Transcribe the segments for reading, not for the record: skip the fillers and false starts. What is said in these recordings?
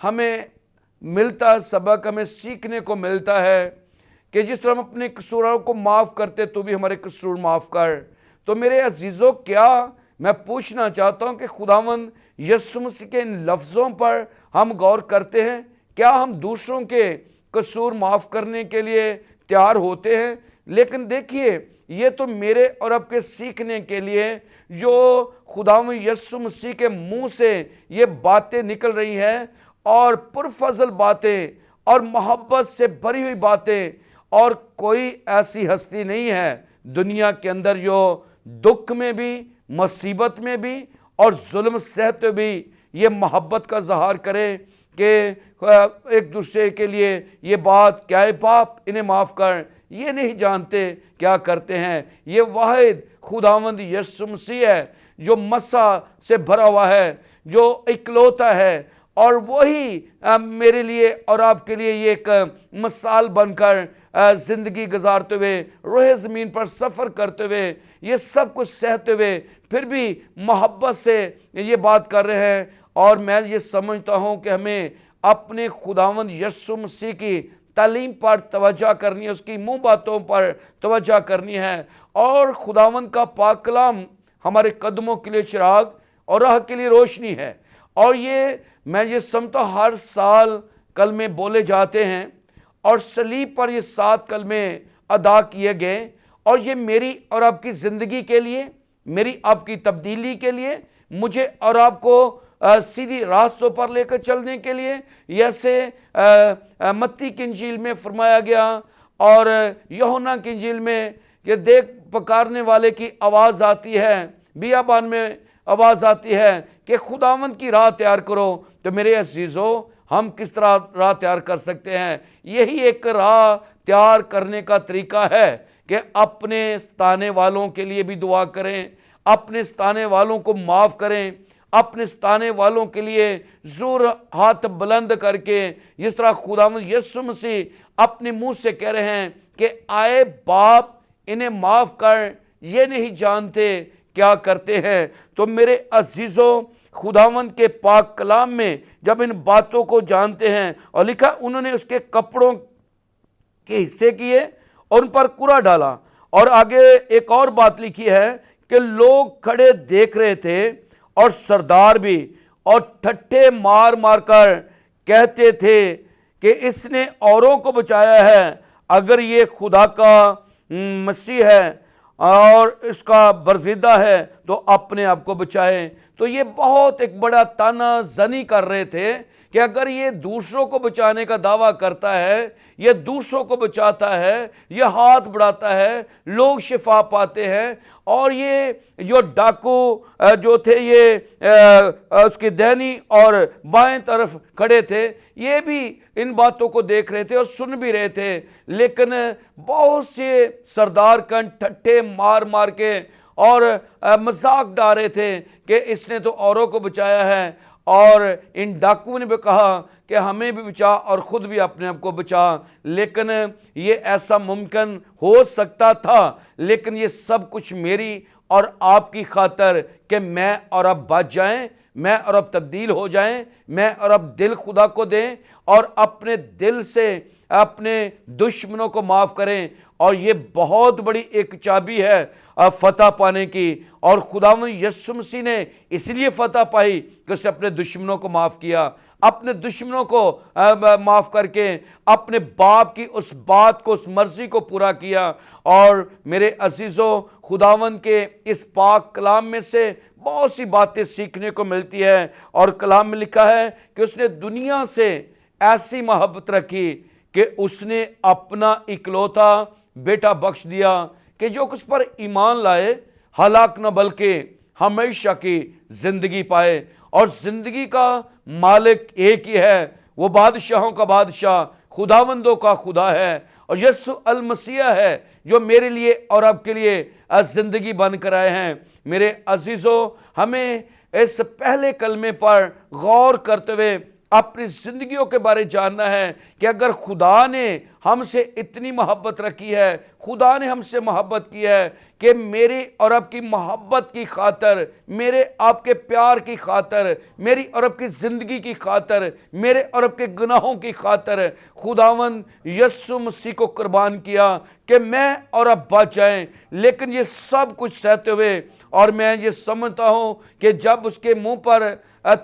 ہمیں ملتا سبق، ہمیں سیکھنے کو ملتا ہے کہ جس طرح ہم اپنے قصوروں کو معاف کرتے تو بھی ہمارے قصور معاف کر۔ تو میرے عزیزوں، کیا میں پوچھنا چاہتا ہوں کہ خداوند یسوع مسیح کے ان لفظوں پر ہم غور کرتے ہیں؟ کیا ہم دوسروں کے قصور معاف کرنے کے لیے تیار ہوتے ہیں؟ لیکن دیکھیے، یہ تو میرے اور آپ کے سیکھنے کے لیے جو خداوند یسوع مسیح کے منہ سے یہ باتیں نکل رہی ہیں، اور پرفضل باتیں اور محبت سے بھری ہوئی باتیں، اور کوئی ایسی ہستی نہیں ہے دنیا کے اندر جو دکھ میں بھی، مصیبت میں بھی اور ظلم سہتے بھی یہ محبت کا اظہار کرے کہ ایک دوسرے کے لیے یہ بات کیا ہے، باپ انہیں معاف کر، یہ نہیں جانتے کیا کرتے ہیں۔ یہ واحد خداوند یسوع مسیح ہے جو مسیح سے بھرا ہوا ہے، جو اکلوتا ہے، اور وہی میرے لیے اور آپ کے لیے یہ ایک مثال بن کر زندگی گزارتے ہوئے، روح زمین پر سفر کرتے ہوئے، یہ سب کچھ سہتے ہوئے پھر بھی محبت سے یہ بات کر رہے ہیں۔ اور میں یہ سمجھتا ہوں کہ ہمیں اپنے خداوند یسوع مسیح کی تعلیم پر توجہ کرنی ہے، اس کی منہ باتوں پر توجہ کرنی ہے، اور خداوند کا پاک کلام ہمارے قدموں کے لیے چراغ اور راہ کے لیے روشنی ہے۔ اور یہ میں یہ سمجھتا ہوں ہر سال کلمے بولے جاتے ہیں، اور صلیب پر یہ 7 کلمے ادا کیے گئے، اور یہ میری اور آپ کی زندگی کے لیے، میری آپ کی تبدیلی کے لیے، مجھے اور آپ کو سیدھی راستوں پر لے کر چلنے کے لیے، جیسے متی کی انجیل میں فرمایا گیا اور یوحنا کی انجیل میں کہ دیکھ پکارنے والے کی آواز آتی ہے، بیابان میں آواز آتی ہے کہ خداوند کی راہ تیار کرو۔ تو میرے عزیزوں، ہم کس طرح راہ تیار کر سکتے ہیں؟ یہی ایک راہ تیار کرنے کا طریقہ ہے کہ اپنے ستانے والوں کے لیے بھی دعا کریں، اپنے ستانے والوں کو معاف کریں، اپنے ستانے والوں کے لیے زور ہاتھ بلند کر کے، جس طرح خداوند یسوع مسیح اپنے منہ سے کہہ رہے ہیں کہ آئے باپ انہیں معاف کر، یہ نہیں جانتے کیا کرتے ہیں۔ تو میرے عزیزوں، خداوند کے پاک کلام میں جب ان باتوں کو جانتے ہیں، اور لکھا انہوں نے اس کے کپڑوں کے حصے کیے اور ان پر کوڑا ڈالا، اور آگے ایک اور بات لکھی ہے کہ لوگ کھڑے دیکھ رہے تھے اور سردار بھی، اور ٹھٹھے مار مار کر کہتے تھے کہ اس نے اوروں کو بچایا ہے، اگر یہ خدا کا مسیح ہے اور اس کا برزیدہ ہے تو اپنے آپ کو بچائے۔ تو یہ بہت ایک بڑا تانا زنی کر رہے تھے کہ اگر یہ دوسروں کو بچانے کا دعویٰ کرتا ہے، یہ دوسروں کو بچاتا ہے، یہ ہاتھ بڑھاتا ہے، لوگ شفا پاتے ہیں، اور یہ جو ڈاکو جو تھے یہ اس کی دہنی اور بائیں طرف کھڑے تھے، یہ بھی ان باتوں کو دیکھ رہے تھے اور سن بھی رہے تھے، لیکن بہت سے سردار کن ٹھٹھے مار مار کے اور مذاق ڈال رہے تھے کہ اس نے تو اوروں کو بچایا ہے، اور ان ڈاکوؤں نے بھی کہا کہ ہمیں بھی بچا اور خود بھی اپنے آپ کو بچا۔ لیکن یہ ایسا ممکن ہو سکتا تھا، لیکن یہ سب کچھ میری اور آپ کی خاطر کہ میں اور آپ بچ جائیں، میں اور آپ تبدیل ہو جائیں، میں اور آپ دل خدا کو دیں اور اپنے دل سے اپنے دشمنوں کو معاف کریں۔ اور یہ بہت بڑی ایک چابی ہے فتح پانے کی، اور خداوند یسوع مسیح نے اس لیے فتح پائی کہ اس نے اپنے دشمنوں کو معاف کیا، اپنے دشمنوں کو معاف کر کے اپنے باپ کی اس بات کو، اس مرضی کو پورا کیا۔ اور میرے عزیزوں، خداوند کے اس پاک کلام میں سے بہت سی باتیں سیکھنے کو ملتی ہے، اور کلام میں لکھا ہے کہ اس نے دنیا سے ایسی محبت رکھی کہ اس نے اپنا اکلوتا بیٹا بخش دیا کہ جو اس پر ایمان لائے ہلاک نہ بلکہ ہمیشہ کی زندگی پائے۔ اور زندگی کا مالک ایک ہی ہے، وہ بادشاہوں کا بادشاہ، خداوندوں کا خدا ہے، اور یسوع المسیح ہے جو میرے لیے اور آپ کے لیے زندگی بن کر آئے ہیں۔ میرے عزیزوں، ہمیں اس پہلے کلمے پر غور کرتے ہوئے اپنی زندگیوں کے بارے جاننا ہے کہ اگر خدا نے ہم سے اتنی محبت رکھی ہے، خدا نے ہم سے محبت کی ہے کہ میری اور آپ کی محبت کی خاطر، میرے آپ کے پیار کی خاطر، میری اور آپ کی زندگی کی خاطر، میرے اور آپ کے گناہوں کی خاطر خداوند یسوع مسیح کو قربان کیا کہ میں اور آپ بچ جائیں۔ لیکن یہ سب کچھ سہتے ہوئے، اور میں یہ سمجھتا ہوں کہ جب اس کے منہ پر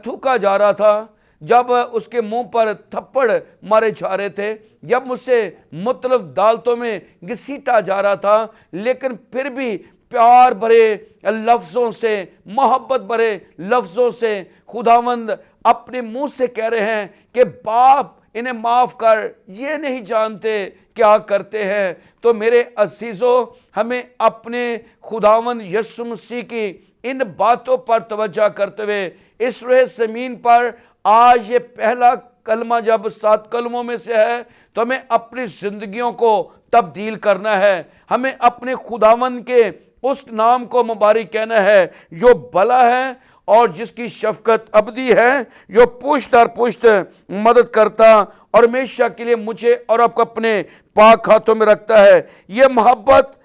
تھوکا جا رہا تھا، جب اس کے منہ پر تھپڑ مارے جا رہے تھے، جب مجھ سے مختلف دالتوں میں گھسیٹا جا رہا تھا، لیکن پھر بھی پیار بھرے لفظوں سے، محبت بھرے لفظوں سے خداوند اپنے منہ سے کہہ رہے ہیں کہ باپ انہیں معاف کر، یہ نہیں جانتے کیا کرتے ہیں۔ تو میرے عزیزو، ہمیں اپنے خداوند یسوع مسیح کی ان باتوں پر توجہ کرتے ہوئے اس روح زمین پر آج یہ پہلا کلمہ جب 7 کلموں میں سے ہے تو ہمیں اپنی زندگیوں کو تبدیل کرنا ہے۔ ہمیں اپنے خداوند کے اس نام کو مبارک کہنا ہے جو بھلا ہے اور جس کی شفقت ابدی ہے، جو پشت در پشت مدد کرتا اور ہمیشہ کے لیے مجھے اور آپ کو اپنے پاک ہاتھوں میں رکھتا ہے۔ یہ محبت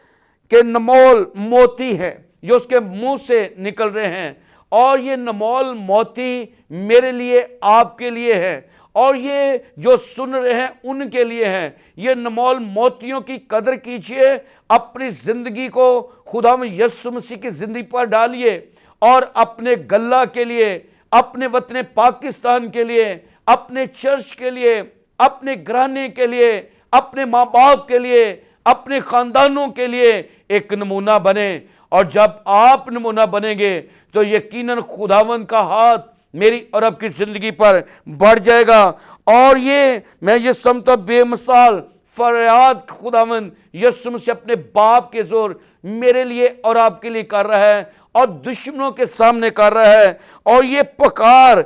کے نمول موتی ہے جو اس کے منہ سے نکل رہے ہیں، اور یہ نمول موتی میرے لیے، آپ کے لیے ہے، اور یہ جو سن رہے ہیں ان کے لیے ہیں۔ یہ نمول موتیوں کی قدر کیجئے، اپنی زندگی کو خداوند یسوع مسیح کی زندگی پر ڈالیے، اور اپنے گلہ کے لیے، اپنے وطن پاکستان کے لیے، اپنے چرچ کے لیے، اپنے گھرانے کے لیے، اپنے ماں باپ کے لیے، اپنے خاندانوں کے لیے ایک نمونہ بنے۔ اور جب آپ نمونہ بنیں گے تو یقیناً خداوند کا ہاتھ میری اور آپ کی زندگی پر بڑھ جائے گا۔ اور یہ میں یہ سمجھتا بے مثال فریاد خداوند یسوع مسیح اپنے باپ کے زور میرے لیے اور آپ کے لیے کر رہا ہے، اور دشمنوں کے سامنے کر رہا ہے، اور یہ پکار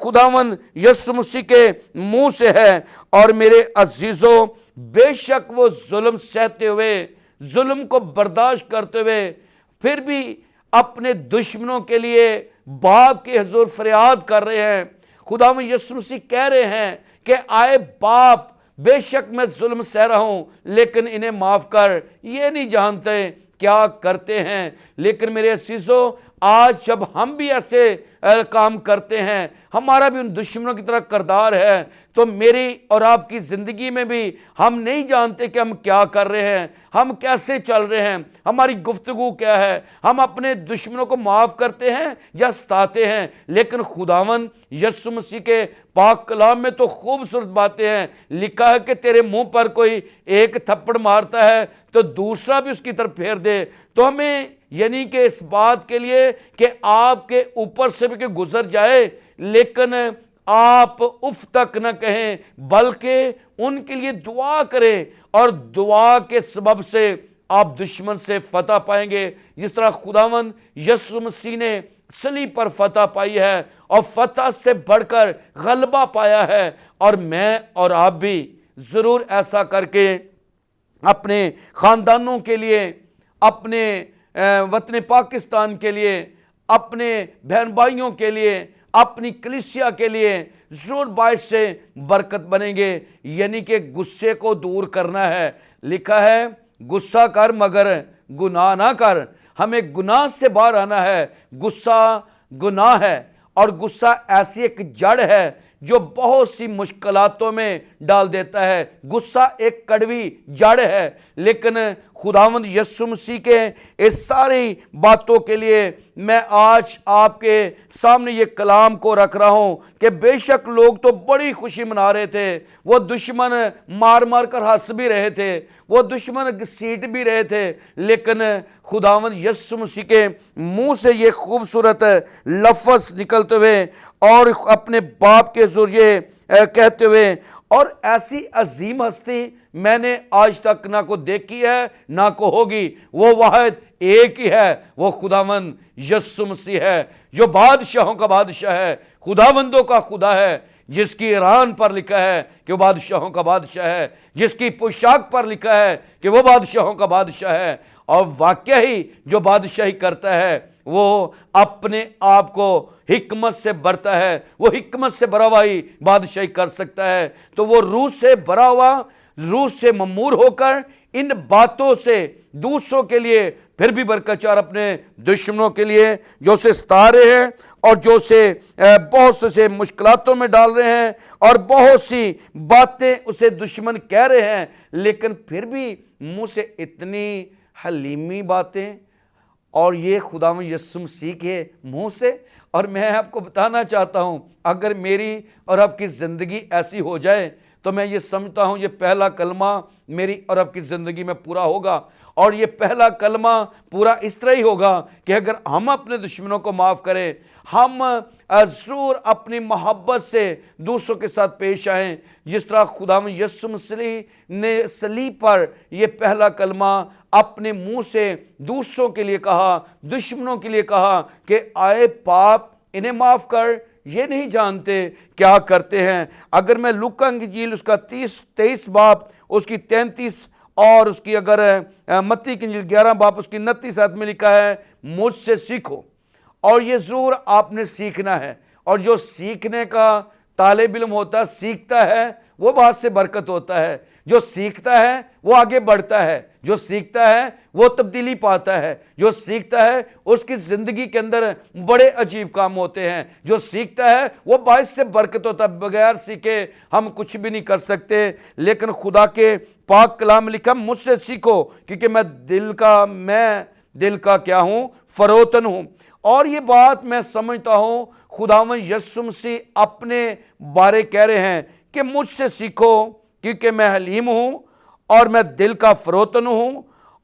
خداوند یسوع مسیح کے منہ سے ہے۔ اور میرے عزیزو، بے شک وہ ظلم سہتے ہوئے، ظلم کو برداشت کرتے ہوئے، پھر بھی اپنے دشمنوں کے لیے باپ کے حضور فریاد کر رہے ہیں۔ خداوند یسوع مسیح کہہ رہے ہیں کہ آئے باپ، بے شک میں ظلم سہ رہا ہوں لیکن انہیں معاف کر، یہ نہیں جانتے کیا کرتے ہیں۔ لیکن میرے عزیزو، آج جب ہم بھی ایسے کام کرتے ہیں، ہمارا بھی ان دشمنوں کی طرح کردار ہے، تو میری اور آپ کی زندگی میں بھی ہم نہیں جانتے کہ ہم کیا کر رہے ہیں، ہم کیسے چل رہے ہیں، ہماری گفتگو کیا ہے، ہم اپنے دشمنوں کو معاف کرتے ہیں یا ستاتے ہیں۔ لیکن خداوند یسوع مسیح کے پاک کلام میں تو خوبصورت باتیں ہیں، لکھا ہے کہ تیرے منہ پر کوئی ایک تھپڑ مارتا ہے تو دوسرا بھی اس کی طرف پھیر دے۔ تو ہمیں یعنی کہ اس بات کے لیے کہ آپ کے اوپر سے بھی کہ گزر جائے، لیکن آپ اف تک نہ کہیں، بلکہ ان کے لیے دعا کریں، اور دعا کے سبب سے آپ دشمن سے فتح پائیں گے، جس طرح خداوند یسوع مسیح نے صلیب پر فتح پائی ہے، اور فتح سے بڑھ کر غلبہ پایا ہے۔ اور میں اور آپ بھی ضرور ایسا کر کے اپنے خاندانوں کے لیے، اپنے وطن پاکستان کے لیے، اپنے بہن بھائیوں کے لیے، اپنی کلیسیا کے لیے ضرور باعث سے برکت بنیں گے۔ یعنی کہ غصے کو دور کرنا ہے۔ لکھا ہے غصہ کر مگر گناہ نہ کر۔ ہمیں گناہ سے باہر آنا ہے۔ غصہ گناہ ہے، اور غصہ ایسی ایک جڑ ہے جو بہت سی مشکلاتوں میں ڈال دیتا ہے۔ غصہ ایک کڑوی جڑ ہے، لیکن خداوند یسوع مسیح کے اس ساری باتوں کے لیے میں آج آپ کے سامنے یہ کلام کو رکھ رہا ہوں کہ بے شک لوگ تو بڑی خوشی منا رہے تھے، وہ دشمن مار مار کر ہنس بھی رہے تھے، وہ دشمن گھسیٹ بھی رہے تھے، لیکن خداوند یسوع مسیح کے منہ سے یہ خوبصورت لفظ نکلتے ہوئے اور اپنے باپ کے ذریعے کہتے ہوئے، اور ایسی عظیم ہستی میں نے آج تک نہ کو دیکھی ہے نہ کو ہوگی۔ وہ واحد ایک ہی ہے، وہ خداوند یسوع مسیح ہے، جو بادشاہوں کا بادشاہ ہے، خداوندوں کا خدا ہے، جس کی ایران پر لکھا ہے کہ وہ بادشاہوں کا بادشاہ ہے، جس کی پوشاک پر لکھا ہے کہ وہ بادشاہوں کا بادشاہ ہے۔ اور واقعہ ہی جو بادشاہی کرتا ہے وہ اپنے آپ کو حکمت سے بھرتا ہے، وہ حکمت سے بھرا ہوا ہی بادشاہی کر سکتا ہے۔ تو وہ روح سے بھرا ہوا، روح سے ممور ہو کر ان باتوں سے دوسروں کے لیے پھر بھی برکت چار اپنے دشمنوں کے لیے جو اسے ستا رہے ہیں اور جو اسے بہت سے مشکلاتوں میں ڈال رہے ہیں اور بہت سی باتیں اسے دشمن کہہ رہے ہیں، لیکن پھر بھی منہ سے اتنی حلیمی باتیں، اور یہ خداوند یسوع مسیح کے منہ سے۔ اور میں آپ کو بتانا چاہتا ہوں، اگر میری اور آپ کی زندگی ایسی ہو جائے تو میں یہ سمجھتا ہوں یہ پہلا کلمہ میری اور آپ کی زندگی میں پورا ہوگا۔ اور یہ پہلا کلمہ پورا اس طرح ہی ہوگا کہ اگر ہم اپنے دشمنوں کو معاف کریں، ہم ضرور اپنی محبت سے دوسروں کے ساتھ پیش آئیں، جس طرح خداوند یسوع مسیح نے صلیب پر یہ پہلا کلمہ اپنے منہ سے دوسروں کے لیے کہا، دشمنوں کے لیے کہا کہ آئے پاپ انہیں معاف کر، یہ نہیں جانتے کیا کرتے ہیں۔ اگر میں لوکا کی انجیل اس کا 23 باب اس کی 33 اور اس کی اگر متی کی انجیل 11 باب اس کی 29 آیت میں لکھا ہے، مجھ سے سیکھو، اور یہ ضرور آپ نے سیکھنا ہے۔ اور جو سیکھنے کا طالب علم ہوتا ہے، سیکھتا ہے، وہ بات سے برکت ہوتا ہے۔ جو سیکھتا ہے وہ آگے بڑھتا ہے، جو سیکھتا ہے وہ تبدیلی پاتا ہے، جو سیکھتا ہے اس کی زندگی کے اندر بڑے عجیب کام ہوتے ہیں، جو سیکھتا ہے وہ باعث سے برکت ہوتا ہے۔ بغیر سیکھے ہم کچھ بھی نہیں کر سکتے۔ لیکن خدا کے پاک کلام لکھا، مجھ سے سیکھو کیونکہ میں دل کا کیا ہوں؟ فروتن ہوں۔ اور یہ بات میں سمجھتا ہوں خداوند یسوع مسیح اپنے بارے کہہ رہے ہیں کہ مجھ سے سیکھو کیونکہ میں حلیم ہوں اور میں دل کا فروتن ہوں،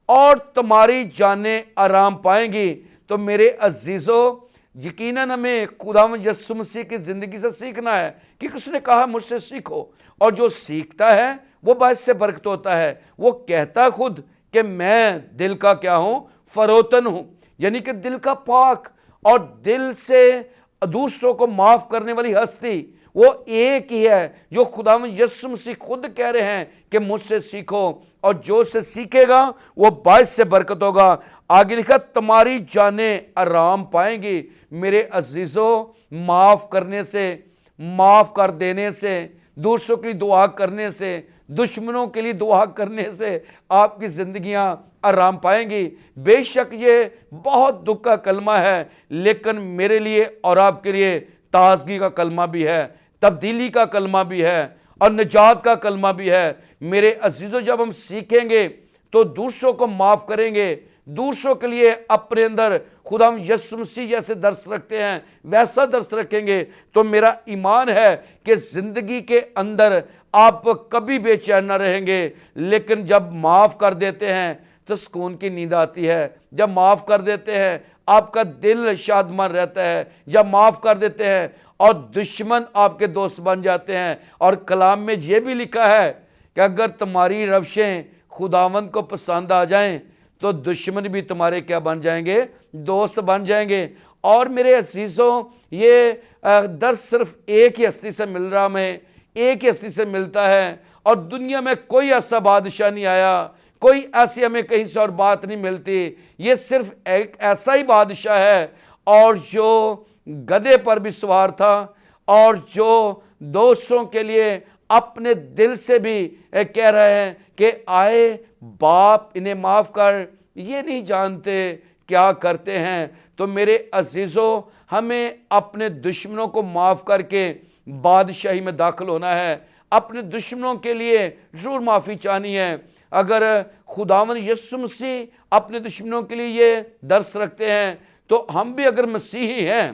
اور تمہاری جانیں آرام پائیں گی۔ تو میرے عزیزو، یقیناً ہمیں خداوند یسوع مسیح کی زندگی سے سیکھنا ہے، کیونکہ اس نے کہا مجھ سے سیکھو، اور جو سیکھتا ہے وہ باعث سے برکت ہوتا ہے۔ وہ کہتا خود کہ میں دل کا کیا ہوں؟ فروتن ہوں، یعنی کہ دل کا پاک اور دل سے دوسروں کو معاف کرنے والی ہستی وہ ایک ہی ہے جو خداوند یسوع مسیح خود کہہ رہے ہیں کہ مجھ سے سیکھو، اور جو اسے سیکھے گا وہ باعث سے برکت ہوگا۔ آگے لکھا، تمہاری جانیں آرام پائیں گی۔ میرے عزیزو، معاف کرنے سے، معاف کر دینے سے، دوسروں کے لیے دعا کرنے سے، دشمنوں کے لیے دعا کرنے سے آپ کی زندگیاں آرام پائیں گی۔ بے شک یہ بہت دکھ کا کلمہ ہے، لیکن میرے لیے اور آپ کے لیے تازگی کا کلمہ بھی ہے، تبدیلی کا کلمہ بھی ہے، اور نجات کا کلمہ بھی ہے۔ میرے عزیزو، جب ہم سیکھیں گے تو دوسروں کو معاف کریں گے، دوسروں کے لیے اپنے اندر خداوند یسوع مسیح جیسے درس رکھتے ہیں ویسا درس رکھیں گے، تو میرا ایمان ہے کہ زندگی کے اندر آپ کبھی بے چین نہ رہیں گے۔ لیکن جب معاف کر دیتے ہیں تو سکون کی نیند آتی ہے، جب معاف کر دیتے ہیں آپ کا دل شادمان رہتا ہے، جب معاف کر دیتے ہیں اور دشمن آپ کے دوست بن جاتے ہیں۔ اور کلام میں یہ بھی لکھا ہے کہ اگر تمہاری روشیں خداوند کو پسند آ جائیں تو دشمن بھی تمہارے کیا بن جائیں گے؟ دوست بن جائیں گے۔ اور میرے عزیزوں، یہ درس صرف ایک ہی ہستی سے مل رہا، ہمیں ایک ہی ہستی سے ملتا ہے، اور دنیا میں کوئی ایسا بادشاہ نہیں آیا، کوئی ایسی ہمیں کہیں سے اور بات نہیں ملتی۔ یہ صرف ایک ایسا ہی بادشاہ ہے، اور جو گدھے پر بھی سوار تھا، اور جو دوسروں کے لیے اپنے دل سے بھی کہہ رہے ہیں کہ آئے باپ انہیں معاف کر، یہ نہیں جانتے کیا کرتے ہیں۔ تو میرے عزیزو، ہمیں اپنے دشمنوں کو معاف کر کے بادشاہی میں داخل ہونا ہے، اپنے دشمنوں کے لیے ضرور معافی چاہنی ہے۔ اگر خداوند یسوع مسیح اپنے دشمنوں کے لیے یہ درس رکھتے ہیں تو ہم بھی اگر مسیحی ہیں،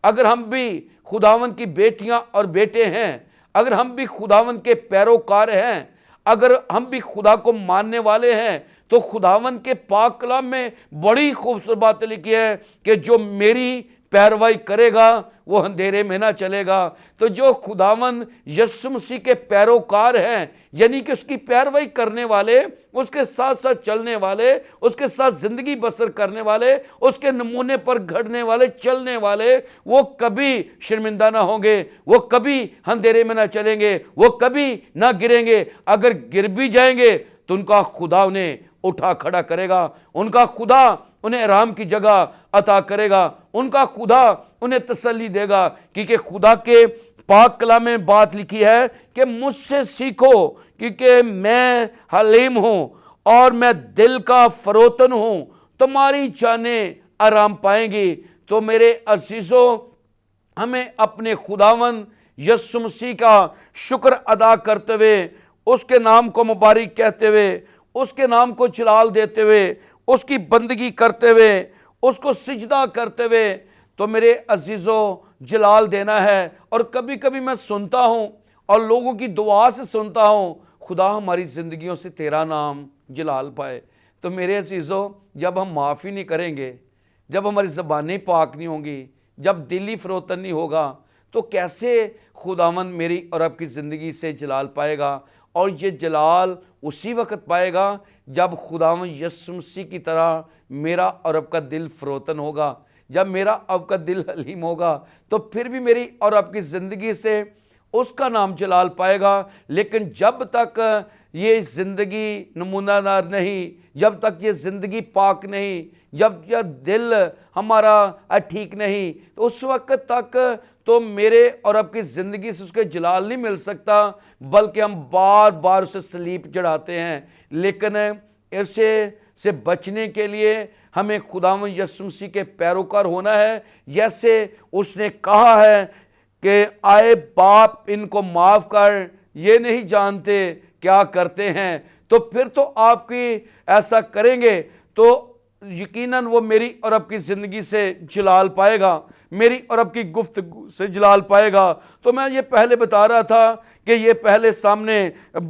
اگر ہم بھی خداوند کی بیٹیاں اور بیٹے ہیں، اگر ہم بھی خداوند کے پیروکار ہیں، اگر ہم بھی خدا کو ماننے والے ہیں، تو خداوند کے پاک کلام میں بڑی خوبصورت بات لکھی ہے کہ جو میری پیروی کرے گا وہ اندھیرے میں نہ چلے گا۔ تو جو خداوند یسوع مسیح کے پیروکار ہیں، یعنی کہ اس کی پیروی کرنے والے، اس کے ساتھ ساتھ چلنے والے، اس کے ساتھ زندگی بسر کرنے والے، اس کے نمونے پر گھڑنے والے، چلنے والے، وہ کبھی شرمندہ نہ ہوں گے، وہ کبھی اندھیرے میں نہ چلیں گے، وہ کبھی نہ گریں گے۔ اگر گر بھی جائیں گے تو ان کا خدا انہیں اٹھا کھڑا کرے گا، ان کا خدا انہیں آرام کی جگہ عطا کرے گا، ان کا خدا انہیں تسلی دے گا، کیونکہ خدا کے پاک کلام میں بات لکھی ہے کہ مجھ سے سیکھو کیونکہ میں حلیم ہوں اور میں دل کا فروتن ہوں، تمہاری جانیں آرام پائیں گی۔ تو میرے عزیزوں، ہمیں اپنے خداوند یسوع مسیح کا شکر ادا کرتے ہوئے، اس کے نام کو مبارک کہتے ہوئے، اس کے نام کو جلال دیتے ہوئے، اس کی بندگی کرتے ہوئے، اس کو سجدہ کرتے ہوئے، تو میرے عزیزوں جلال دینا ہے۔ اور کبھی کبھی میں سنتا ہوں اور لوگوں کی دعا سے سنتا ہوں، خدا ہماری زندگیوں سے تیرا نام جلال پائے۔ تو میرے عزیزوں، جب ہم معافی نہیں کریں گے، جب ہماری زبانیں پاک نہیں ہوں گی، جب دلی فروتن نہیں ہوگا، تو کیسے خداوند میری اور آپ کی زندگی سے جلال پائے گا؟ اور یہ جلال اسی وقت پائے گا جب خداوند یسوع مسیح کی طرح میرا اور آپ کا دل فروتن ہوگا، جب میرا آپ کا دل حلیم ہوگا، تو پھر بھی میری اور آپ کی زندگی سے اس کا نام جلال پائے گا۔ لیکن جب تک یہ زندگی نمونہ دار نہیں، جب تک یہ زندگی پاک نہیں، جب یہ دل ہمارا ٹھیک نہیں، تو اس وقت تک تو میرے اور آپ کی زندگی سے اس کے جلال نہیں مل سکتا، بلکہ ہم بار بار اسے صلیب چڑھاتے ہیں۔ لیکن اسے سے بچنے کے لیے ہمیں خداوند یسوع مسیح کے پیروکار ہونا ہے، جیسے اس نے کہا ہے کہ آئے باپ ان کو معاف کر، یہ نہیں جانتے کیا کرتے ہیں۔ تو پھر تو آپ کی ایسا کریں گے تو یقیناً وہ میری اور آپ کی زندگی سے جلال پائے گا، میری اور آپ کی گفتگو سے جلال پائے گا۔ تو میں یہ پہلے بتا رہا تھا کہ یہ پہلے سامنے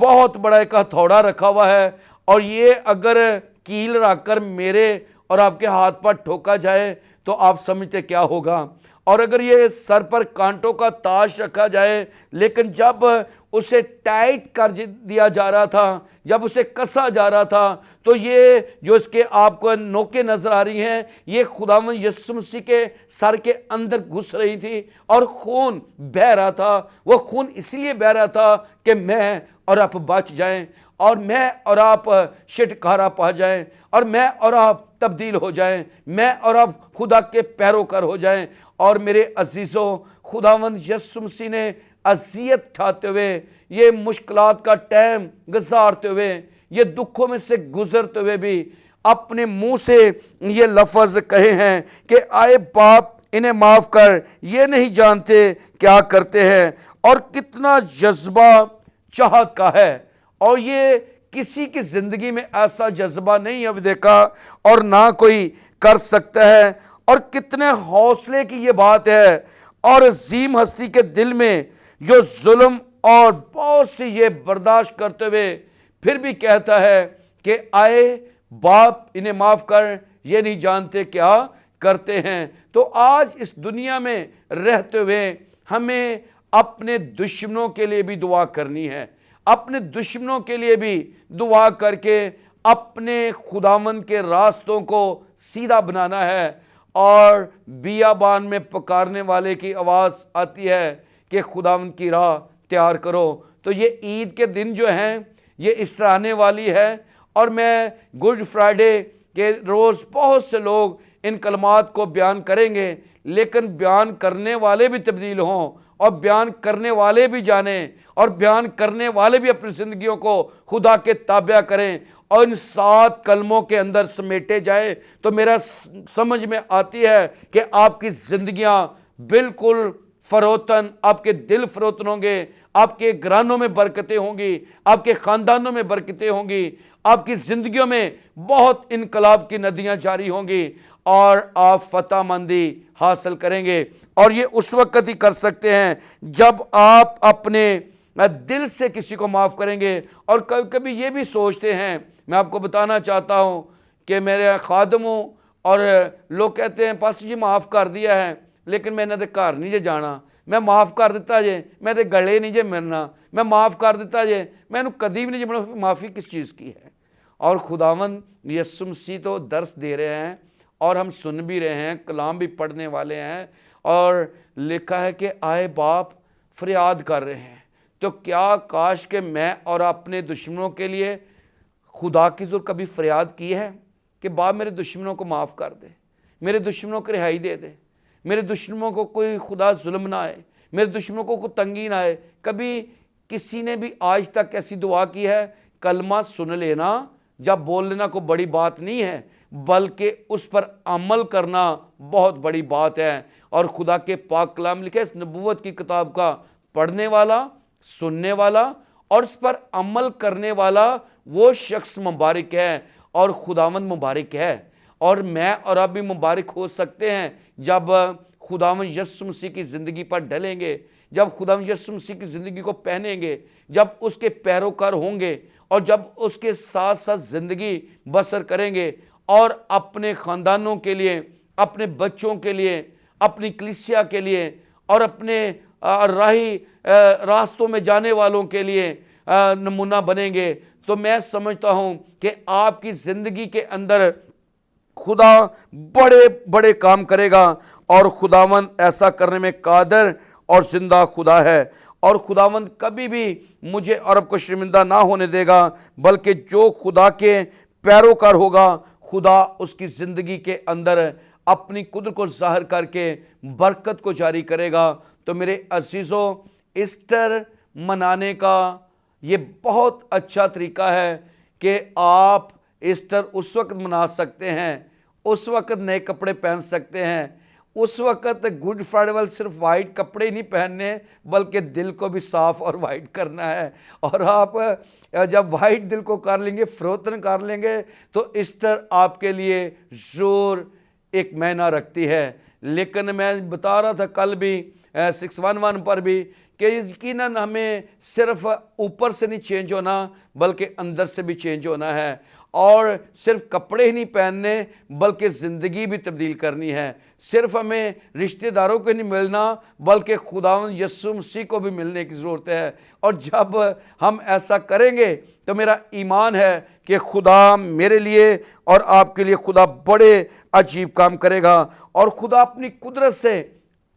بہت بڑا ایک ہتھوڑا رکھا ہوا ہے، اور یہ اگر کیل رکھ کر میرے اور آپ کے ہاتھ پر ٹھوکا جائے تو آپ سمجھتے کیا ہوگا؟ اور اگر یہ سر پر کانٹوں کا تاج رکھا جائے، لیکن جب اسے ٹائٹ کر دیا جا رہا تھا، جب اسے کسا جا رہا تھا، تو یہ جو اس کے آپ کو نوکیں نظر آ رہی ہیں، یہ خداوند یسوع مسیح کے سر کے اندر گھس رہی تھی اور خون بہہ رہا تھا۔ وہ خون اس لیے بہہ رہا تھا کہ میں اور آپ بچ جائیں، اور میں اور آپ چھٹکارا پا جائیں، اور میں اور آپ تبدیل ہو جائیں، میں اور آپ خدا کے پیروکار ہو جائیں۔ اور میرے عزیزوں، خداوند یسوع مسیح نے اذیت اٹھاتے ہوئے، یہ مشکلات کا ٹائم گزارتے ہوئے، یہ دکھوں میں سے گزرتے ہوئے بھی اپنے منہ سے یہ لفظ کہے ہیں کہ آئے باپ انہیں معاف کر، یہ نہیں جانتے کیا کرتے ہیں۔ اور کتنا جذبہ چاہت کا ہے، اور یہ کسی کی زندگی میں ایسا جذبہ نہیں اب دیکھا اور نہ کوئی کر سکتا ہے۔ اور کتنے حوصلے کی یہ بات ہے، اور عظیم ہستی کے دل میں جو ظلم اور بہت سی یہ برداشت کرتے ہوئے پھر بھی کہتا ہے کہ آئے باپ انہیں معاف کر، یہ نہیں جانتے کیا کرتے ہیں۔ تو آج اس دنیا میں رہتے ہوئے ہمیں اپنے دشمنوں کے لیے بھی دعا کرنی ہے، اپنے دشمنوں کے لیے بھی دعا کر کے اپنے خداوند کے راستوں کو سیدھا بنانا ہے۔ اور بیابان میں پکارنے والے کی آواز آتی ہے کہ خداوند کی راہ تیار کرو۔ تو یہ عید کے دن جو ہیں یہ اس طرح آنے والی ہے، اور میں گڈ فرائیڈے کے روز بہت سے لوگ ان کلمات کو بیان کریں گے، لیکن بیان کرنے والے بھی تبدیل ہوں، اور بیان کرنے والے بھی جانیں، اور بیان کرنے والے بھی اپنی زندگیوں کو خدا کے تابع کریں، اور ان 7 کلموں کے اندر سمیٹے جائیں۔ تو میرا سمجھ میں آتی ہے کہ آپ کی زندگیاں بالکل فروتن، آپ کے دل فروتن ہوں گے، آپ کے گھرانوں میں برکتیں ہوں گی، آپ کے خاندانوں میں برکتیں ہوں گی، آپ کی زندگیوں میں بہت انقلاب کی ندیاں جاری ہوں گی، اور آپ فتح مندی حاصل کریں گے۔ اور یہ اس وقت ہی کر سکتے ہیں جب آپ اپنے دل سے کسی کو معاف کریں گے۔ اور کبھی کبھی یہ بھی سوچتے ہیں، میں آپ کو بتانا چاہتا ہوں کہ میرے خادم ہوں، اور لوگ کہتے ہیں پاسٹر جی معاف کر دیا ہے، لیکن میں نے تو گھر نہیں جے جانا، میں معاف کر دیتا جے میں تے گلے نہیں جے مرنا، میں معاف کر دیتا جے میں کدی بھی نہیں جے، معافی کس چیز کی ہے؟ اور خداوند یسوع مسیح تو درس دے رہے ہیں، اور ہم سن بھی رہے ہیں، کلام بھی پڑھنے والے ہیں، اور لکھا ہے کہ آئے باپ فریاد کر رہے ہیں۔ تو کیا کاش کہ میں اور اپنے دشمنوں کے لیے خدا کی حضور کبھی فریاد کی ہے کہ باپ میرے دشمنوں کو معاف کر دے، میرے دشمنوں کو رہائی دے دے، میرے دشمنوں کو کوئی خدا ظلم نہ آئے، میرے دشمنوں کو کوئی تنگی نہ آئے؟ کبھی کسی نے بھی آج تک ایسی دعا کی ہے؟ کلمہ سن لینا جب بول لینا کوئی بڑی بات نہیں ہے، بلکہ اس پر عمل کرنا بہت بڑی بات ہے۔ اور خدا کے پاک کلام لکھے، اس نبوت کی کتاب کا پڑھنے والا، سننے والا اور اس پر عمل کرنے والا وہ شخص مبارک ہے اور خداوند مبارک ہے۔ اور میں اور آپ بھی مبارک ہو سکتے ہیں جب خداوند یسوع مسیح کی زندگی پر ڈلیں گے، جب خداوند یسوع مسیح کی زندگی کو پہنیں گے، جب اس کے پیروکار ہوں گے اور جب اس کے ساتھ ساتھ زندگی بسر کریں گے اور اپنے خاندانوں کے لیے، اپنے بچوں کے لیے، اپنی کلیسیا کے لیے اور اپنے راستوں میں جانے والوں کے لیے نمونہ بنیں گے، تو میں سمجھتا ہوں کہ آپ کی زندگی کے اندر خدا بڑے بڑے کام کرے گا، اور خداوند ایسا کرنے میں قادر اور زندہ خدا ہے۔ اور خداوند کبھی بھی مجھے اور آپ کو شرمندہ نہ ہونے دے گا، بلکہ جو خدا کے پیروکار ہوگا، خدا اس کی زندگی کے اندر اپنی قدرت کو ظاہر کر کے برکت کو جاری کرے گا۔ تو میرے عزیزو، ایسٹر منانے کا یہ بہت اچھا طریقہ ہے کہ آپ ایسٹر اس وقت منا سکتے ہیں، اس وقت نئے کپڑے پہن سکتے ہیں، اس وقت گڈ فرائیڈے والے صرف وائٹ کپڑے نہیں پہننے بلکہ دل کو بھی صاف اور وائٹ کرنا ہے۔ اور آپ جب وائٹ دل کو کر لیں گے، فروتن کر لیں گے، تو ایسٹر آپ کے لیے ضرور ایک معنی رکھتی ہے۔ لیکن میں بتا رہا تھا کل بھی 611 پر بھی کہ یقیناً ہمیں صرف اوپر سے نہیں چینج ہونا بلکہ اندر سے بھی چینج ہونا ہے، اور صرف کپڑے ہی نہیں پہننے بلکہ زندگی بھی تبدیل کرنی ہے۔ صرف ہمیں رشتہ داروں کو نہیں ملنا بلکہ خداوند یسوع مسیح کو بھی ملنے کی ضرورت ہے۔ اور جب ہم ایسا کریں گے تو میرا ایمان ہے کہ خدا میرے لیے اور آپ کے لیے خدا بڑے عجیب کام کرے گا، اور خدا اپنی قدرت سے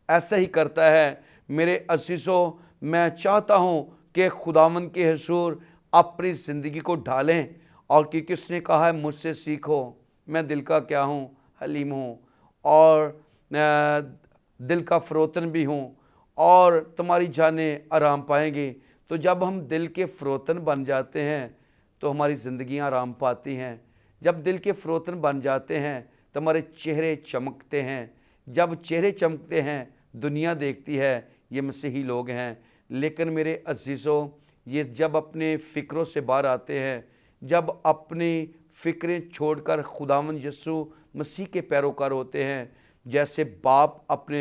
ایسا ہی کرتا ہے۔ میرے عزیزو، میں چاہتا ہوں کہ خداوند کے حضور اپنی زندگی کو ڈھالیں، اور کیونکہ اس نے کہا ہے مجھ سے سیکھو، میں دل کا کیا ہوں، حلیم ہوں اور دل کا فروتن بھی ہوں، اور تمہاری جانیں آرام پائیں گی۔ تو جب ہم دل کے فروتن بن جاتے ہیں تو ہماری زندگیاں آرام پاتی ہیں۔ جب دل کے فروتن بن جاتے ہیں تو ہمارے چہرے چمکتے ہیں۔ جب چہرے چمکتے ہیں دنیا دیکھتی ہے یہ مسیحی لوگ ہیں۔ لیکن میرے عزیزو، یہ جب اپنے فکروں سے باہر آتے ہیں، جب اپنی فکریں چھوڑ کر خداوند یسوع مسیح کے پیروکار ہوتے ہیں، جیسے باپ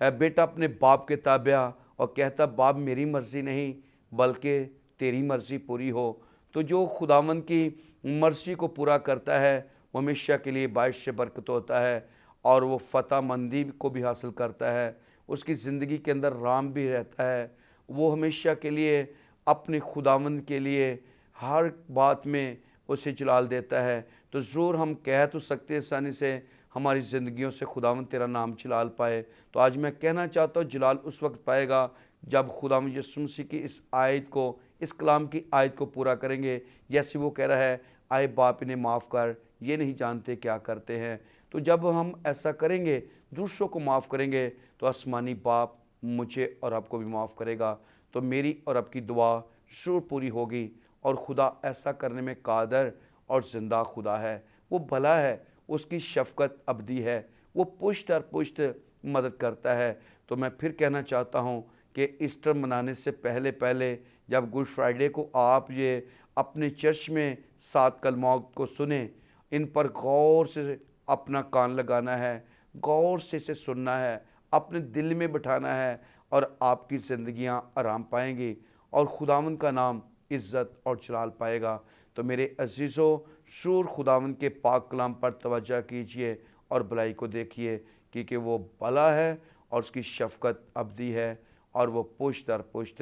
بیٹا اپنے باپ کے تابع اور کہتا باپ میری مرضی نہیں بلکہ تیری مرضی پوری ہو، تو جو خداوند کی مرضی کو پورا کرتا ہے وہ ہمیشہ کے لیے باعث برکت ہوتا ہے، اور وہ فتح مندی کو بھی حاصل کرتا ہے، اس کی زندگی کے اندر رام بھی رہتا ہے، وہ ہمیشہ کے لیے اپنے خداوند کے لیے ہر بات میں اسے جلال دیتا ہے۔ تو ضرور ہم کہہ تو سکتے ہیں آسانی سے ہماری زندگیوں سے خداوند تیرا نام جلال پائے۔ تو آج میں کہنا چاہتا ہوں جلال اس وقت پائے گا جب خداوند یسوع مسیح کی اس آیت کو، اس کلام کی آیت کو پورا کریں گے، جیسے وہ کہہ رہا ہے آئے باپ انہیں معاف کر، یہ نہیں جانتے کیا کرتے ہیں۔ تو جب ہم ایسا کریں گے، دوسروں کو معاف کریں گے، تو آسمانی باپ مجھے اور آپ کو بھی معاف کرے گا۔ تو میری اور آپ کی دعا ضرور پوری ہوگی، اور خدا ایسا کرنے میں قادر اور زندہ خدا ہے۔ وہ بھلا ہے، اس کی شفقت ابدی ہے، وہ پشت در پشت مدد کرتا ہے۔ تو میں پھر کہنا چاہتا ہوں کہ ایسٹر منانے سے پہلے جب گڈ فرائیڈے کو آپ یہ اپنے چرچ میں 7 کلمات کو سنیں، ان پر غور سے اپنا کان لگانا ہے، غور سے اسے سننا ہے، اپنے دل میں بٹھانا ہے، اور آپ کی زندگیاں آرام پائیں گی اور خداوند کا نام عزت اور جلال پائے گا۔ تو میرے عزیزو، ضرور خداوند کے پاک کلام پر توجہ کیجئے اور بھلائی کو دیکھیے، کیونکہ وہ بھلا ہے اور اس کی شفقت ابدی ہے، اور وہ پشت در پشت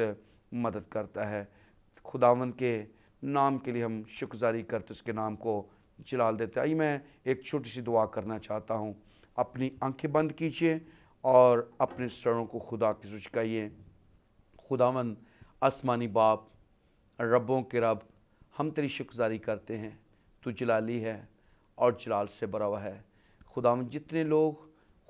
مدد کرتا ہے۔ خداوند کے نام کے لیے ہم شکرگزاری کرتے اس کے نام کو جلال دیتے۔ آئیے میں ایک چھوٹی سی دعا کرنا چاہتا ہوں۔ اپنی آنکھیں بند کیجئے اور اپنے سروں کو خدا کی طرف جھکائیے۔ خداوند آسمانی باپ، ربوں کے رب، ہم تیری شکرگزاری کرتے ہیں، تو جلالی ہے اور جلال سے بھرا ہوا ہے۔ خداوند جتنے لوگ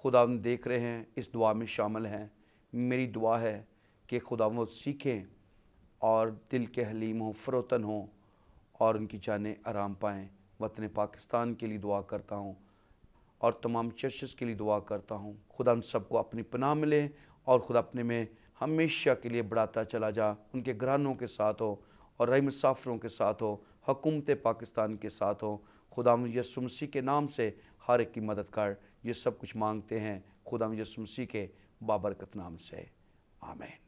خداوند دیکھ رہے ہیں اس دعا میں شامل ہیں، میری دعا ہے کہ خداوند وہ سیکھیں اور دل کے حلیم ہوں، فروتن ہوں اور ان کی جانیں آرام پائیں۔ وطن پاکستان کے لیے دعا کرتا ہوں اور تمام چرچز کے لیے دعا کرتا ہوں، خدا ہم سب کو اپنی پناہ ملے اور خدا اپنے میں ہمیشہ کے لیے بڑھاتا چلا جا، ان کے گھرانوں کے ساتھ ہو اور رہی مسافروں کے ساتھ ہو، حکومت پاکستان کے ساتھ ہو۔ خدا یسوع مسیح کے نام سے ہر ایک کی مدد کر، یہ سب کچھ مانگتے ہیں خدا یسوع مسیح کے بابرکت نام سے، آمین۔